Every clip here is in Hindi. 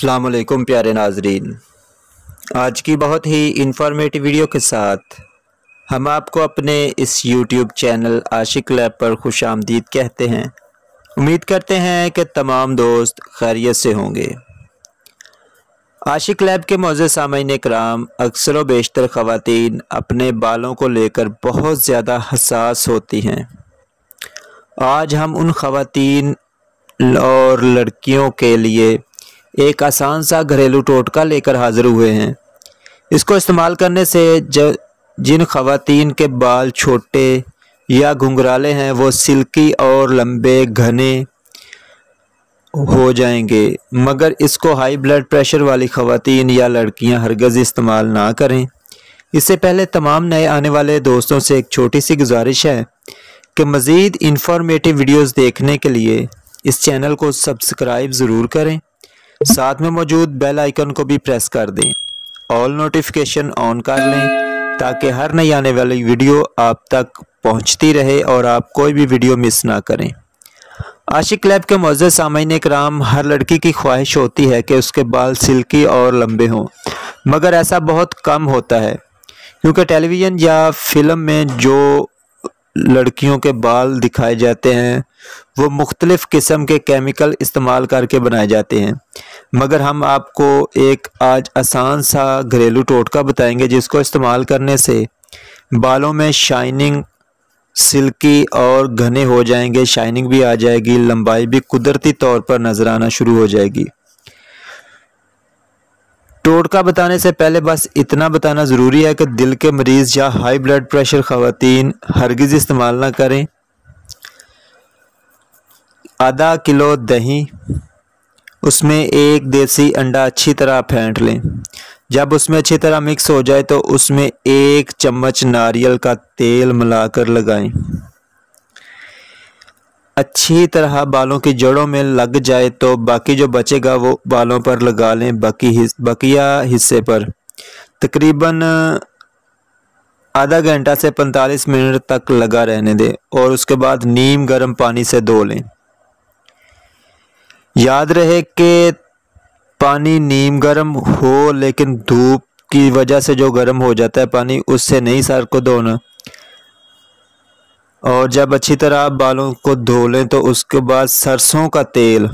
अस्सलाम वालेकुम प्यारे नाजरीन। आज की बहुत ही इंफॉर्मेटिव वीडियो के साथ हम आपको अपने इस यूट्यूब चैनल आशिक लैब पर खुशामदीद कहते हैं। उम्मीद करते हैं कि तमाम दोस्त खैरियत से होंगे। आशिक लैब के मोअज़्ज़ज़ सामीन इकराम, अक्सर व बेशतर ख़वातीन अपने बालों को लेकर बहुत ज़्यादा हसास होती हैं। आज हम उन ख़वातीन और लड़कियों के लिए एक आसान सा घरेलू टोटका लेकर हाज़िर हुए हैं। इसको इस्तेमाल करने से जिन ख़वातीन के बाल छोटे या घुंघराले हैं वो सिल्की और लंबे घने हो जाएंगे, मगर इसको हाई ब्लड प्रेशर वाली ख़वातीन या लड़कियां हरगज़ इस्तेमाल ना करें। इससे पहले तमाम नए आने वाले दोस्तों से एक छोटी सी गुजारिश है कि मज़ीद इंफॉर्मेटिव वीडियोस देखने के लिए इस चैनल को सब्सक्राइब ज़रूर करें। साथ में मौजूद बेल आइकन को भी प्रेस कर दें, ऑल नोटिफिकेशन ऑन कर लें ताकि हर नई आने वाली वीडियो आप तक पहुंचती रहे और आप कोई भी वीडियो मिस ना करें। आशिक लैब के मुअज़्ज़ज़ सामीन इकराम, हर लड़की की ख्वाहिश होती है कि उसके बाल सिल्की और लंबे हों, मगर ऐसा बहुत कम होता है क्योंकि टेलीविज़न या फिल्म में जो लड़कियों के बाल दिखाए जाते हैं वो मुख्तलिफ़ किस्म के केमिकल इस्तेमाल करके बनाए जाते हैं। मगर हम आपको एक आज आसान सा घरेलू टोटका बताएंगे जिसको इस्तेमाल करने से बालों में शाइनिंग, सिल्की और घने हो जाएंगे, शाइनिंग भी आ जाएगी, लंबाई भी कुदरती तौर पर नज़र आना शुरू हो जाएगी। टोटका बताने से पहले बस इतना बताना ज़रूरी है कि दिल के मरीज़ या हाई ब्लड प्रेशर ख़वातीन हरगिज़ इस्तेमाल ना करें। आधा किलो दही, उसमें एक देसी अंडा अच्छी तरह फेंट लें। जब उसमें अच्छी तरह मिक्स हो जाए तो उसमें 1 चम्मच नारियल का तेल मिलाकर लगाएं। अच्छी तरह बालों की जड़ों में लग जाए तो बाकी जो बचेगा वो बालों पर लगा लें। बकिया हिस्से पर तकरीबन आधा घंटा से 45 मिनट तक लगा रहने दें और उसके बाद नीम गर्म पानी से धो लें। याद रहे कि पानी नीम गर्म हो, लेकिन धूप की वजह से जो गर्म हो जाता है पानी, उससे नहीं सर को धोना। और जब अच्छी तरह आप बालों को धो लें तो उसके बाद सरसों का तेल,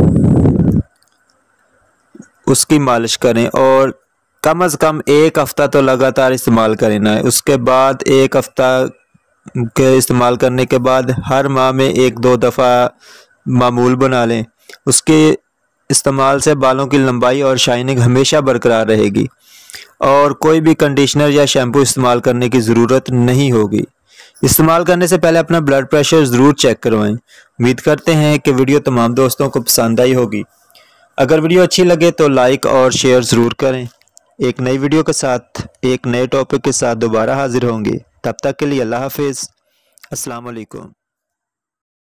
उसकी मालिश करें और कम से कम 1 हफ़्ता तो लगातार इस्तेमाल करना है। उसके बाद 1 हफ़्ता के इस्तेमाल करने के बाद हर माह में 1-2 दफ़ा मामूल बना लें। उसके इस्तेमाल से बालों की लंबाई और शाइनिंग हमेशा बरकरार रहेगी और कोई भी कंडीशनर या शैम्पू इस्तेमाल करने की ज़रूरत नहीं होगी। इस्तेमाल करने से पहले अपना ब्लड प्रेशर ज़रूर चेक करवाएं। उम्मीद करते हैं कि वीडियो तमाम दोस्तों को पसंद आई होगी। अगर वीडियो अच्छी लगे तो लाइक और शेयर ज़रूर करें। एक नई वीडियो के साथ, एक नए टॉपिक के साथ दोबारा हाजिर होंगे। तब तक के लिए अल्लाह हाफिज़। अस्सलाम वालेकुम।